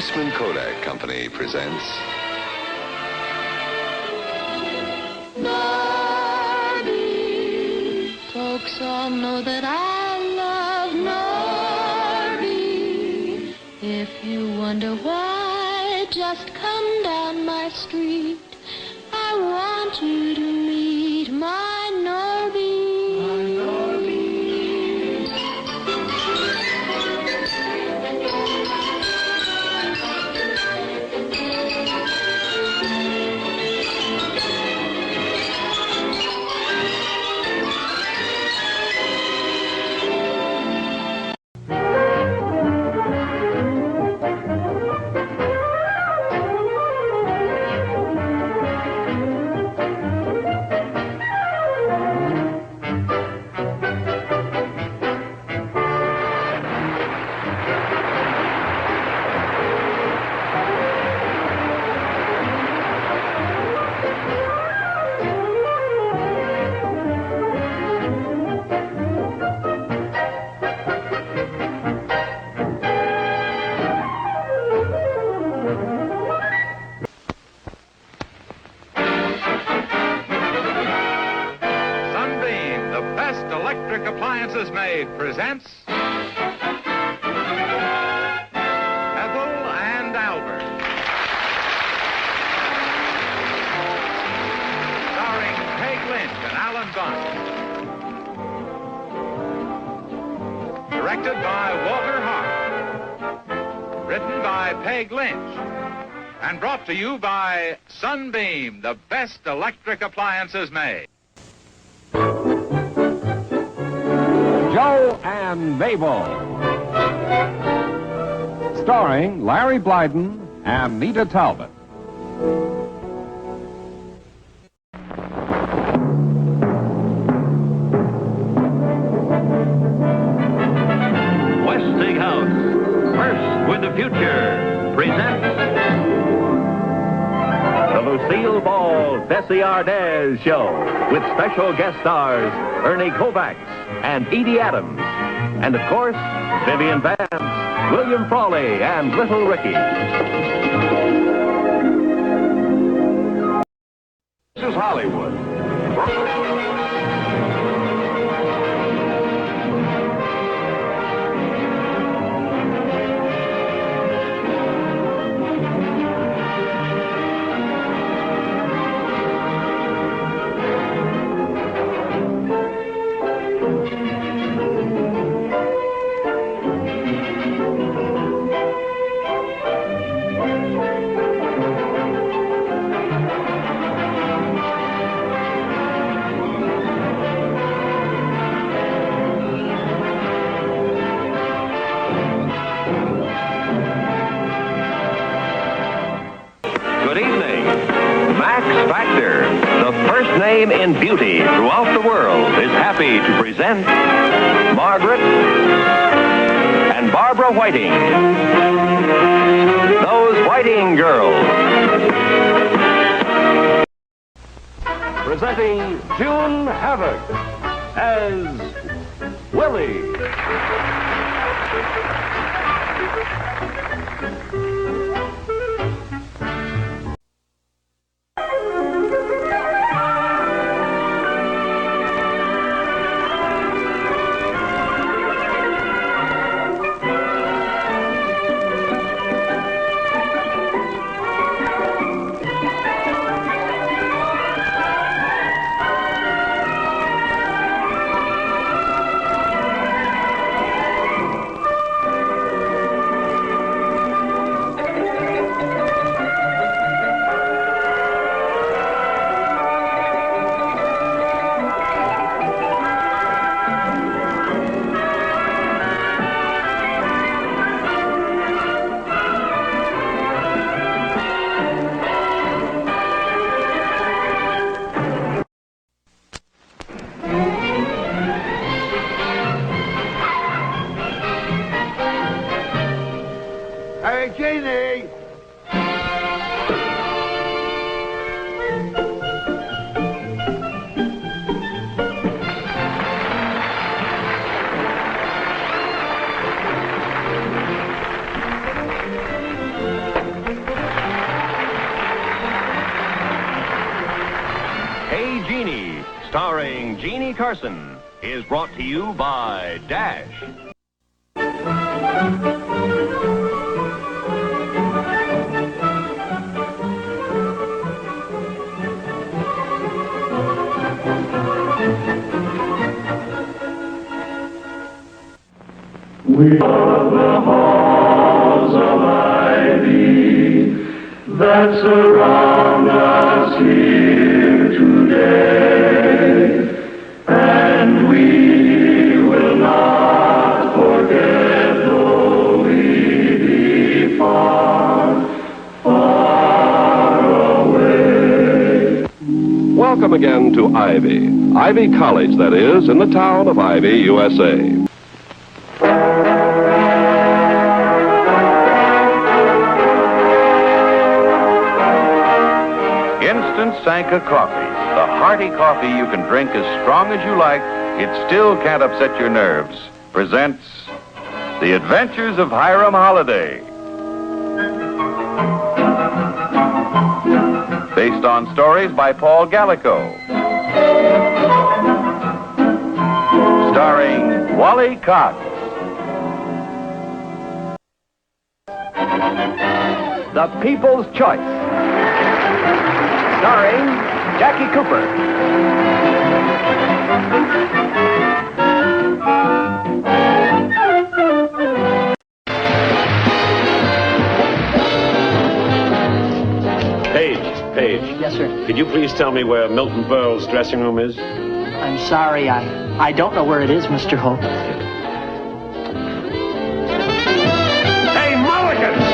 Eastman Kodak Company presents Norby. Folks all know that I love Norby. If you wonder why, just come down my street. I want you to meet my Norby. My Norby. Appliances Made presents Ethel and Albert. Starring Peg Lynch and Alan Bunn. Directed by Walter Hart. Written by Peg Lynch. And brought to you by Sunbeam, the best electric appliances made. Joe and Mabel. Starring Larry Blyden and Nita Talbot. Westinghouse, First with the Future, presents the Lucille Ball Desi Arnaz Show with special guest stars Ernie Kovacs and Edie Adams. And, of course, Vivian Vance, William Frawley, and Little Ricky. This is Hollywood. Factor, the first name in beauty throughout the world, is happy to present Margaret and Barbara Whiting, those Whiting girls. Presenting June Havoc as Willie. Hey, Jeannie! starring Jeannie Carson, is brought to you by Dash. We are the halls of ivy that surround us here today, and we will not forget though we be far, far away. Welcome again to Ivy. Ivy College, that is, in the town of Ivy, USA. Instant Sanka coffee. The hearty coffee you can drink as strong as you like. It still can't upset your nerves. Presents The Adventures of Hiram Holiday. Based on stories by Paul Gallico. Starring Wally Cox. The People's Choice. Starring Jackie Cooper. Paige. Yes, sir. Could you please tell me where Milton Berle's dressing room is? I'm sorry, I don't know where it is, Mr. Hope. Hey, Mulligan!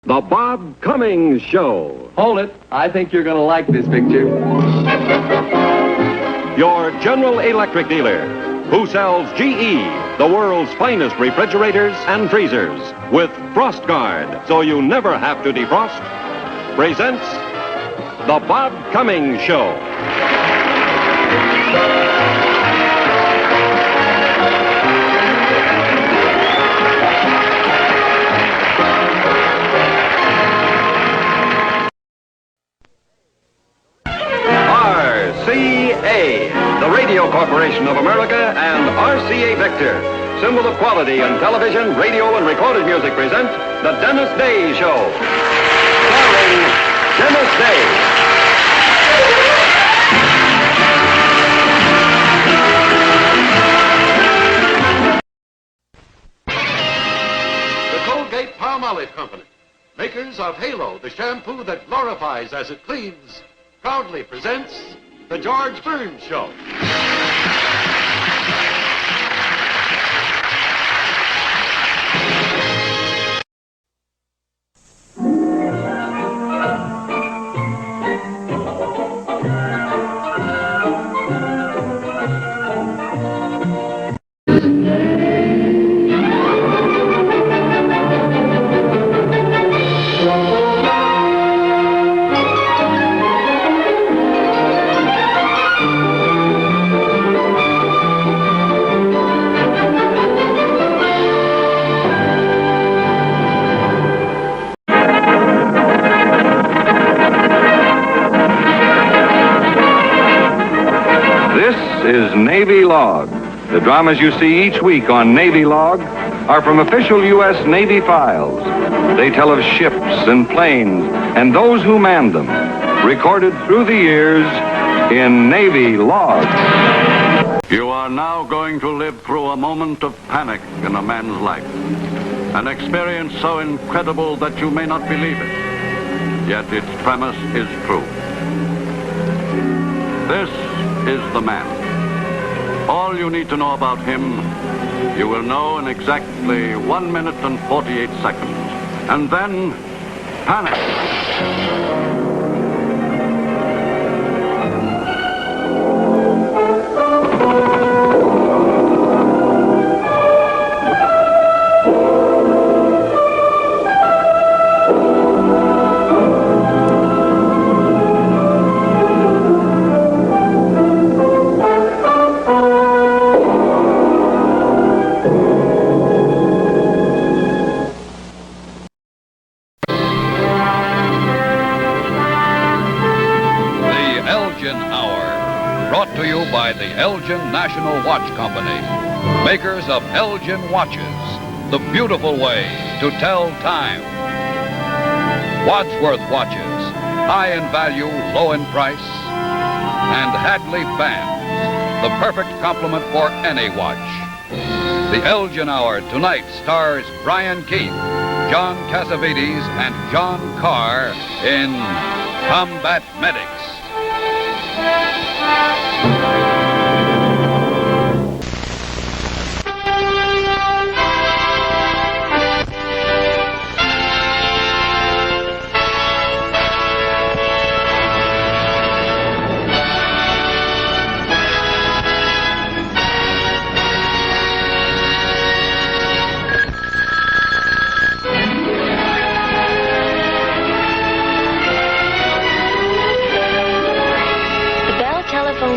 The Bob Cummings Show. Hold it. I think you're going to like this picture. Your General Electric dealer, who sells GE, the world's finest refrigerators and freezers, with Frost Guard, so you never have to defrost, presents The Bob Cummings Show. RCA, the Radio Corporation of America, and RCA Victor, symbol of quality in television, radio, and recorded music, present The Dennis Day Show. Starring Dennis Day. The Colgate-Palmolive Company, makers of Halo, the shampoo that glorifies as it cleans, proudly presents The George Burns Show. Is Navy Log. The dramas you see each week on Navy Log are from official U.S. Navy files. They tell of ships and planes and those who manned them, recorded through the years in Navy Log. You are now going to live through a moment of panic in a man's life. An experience so incredible that you may not believe it. Yet its premise is true. This is the man. All you need to know about him, you will know in exactly 1 minute and 48 seconds. And then, panic. Elgin National Watch Company, makers of Elgin watches, the beautiful way to tell time. Wadsworth watches, high in value, low in price, and Hadley bands, the perfect complement for any watch. The Elgin Hour tonight stars Brian Keith, John Cassavetes, and John Carr in Combat Medics.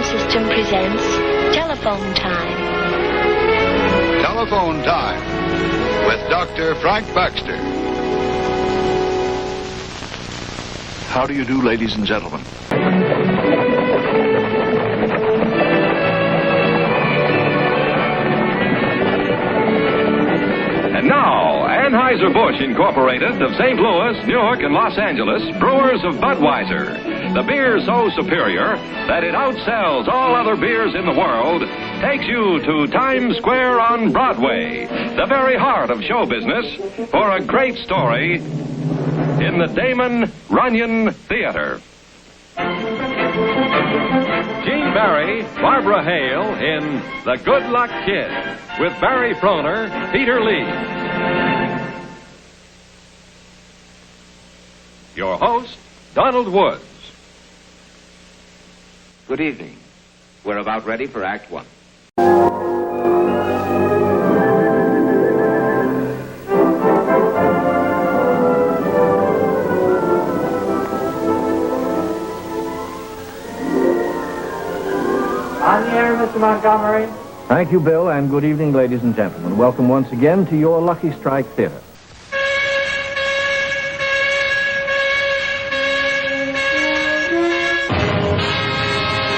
System presents Telephone Time. Telephone Time with Dr. Frank Baxter. How do you do, ladies and gentlemen? And now, Anheuser-Busch Incorporated of St. Louis, New York, and Los Angeles, brewers of Budweiser. The beer so superior that it outsells all other beers in the world, takes you to Times Square on Broadway, the very heart of show business, for a great story in the Damon Runyon Theater. Gene Barry, Barbara Hale in The Good Luck Kid, with Barry Frohner, Peter Lee. Your host, Donald Woods. Good evening. We're about ready for Act One. On the air, Mr. Montgomery. Thank you, Bill, and good evening, ladies and gentlemen. Welcome once again to your Lucky Strike Theater.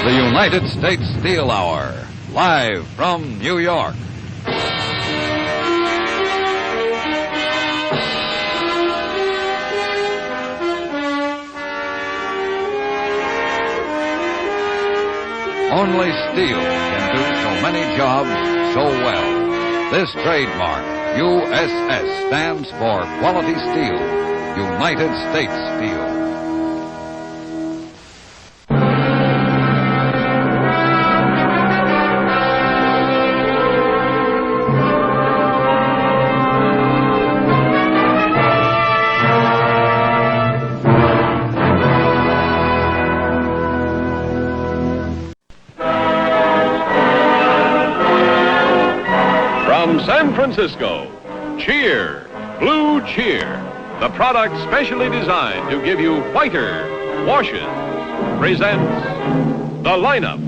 The United States Steel Hour, live from New York. Only steel can do so many jobs so well. This trademark, USS, stands for Quality Steel, United States Steel. San Francisco, Cheer, Blue Cheer, the product specially designed to give you whiter washes, presents The Lineup.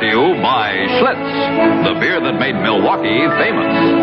To you by Schlitz, the beer that made Milwaukee famous.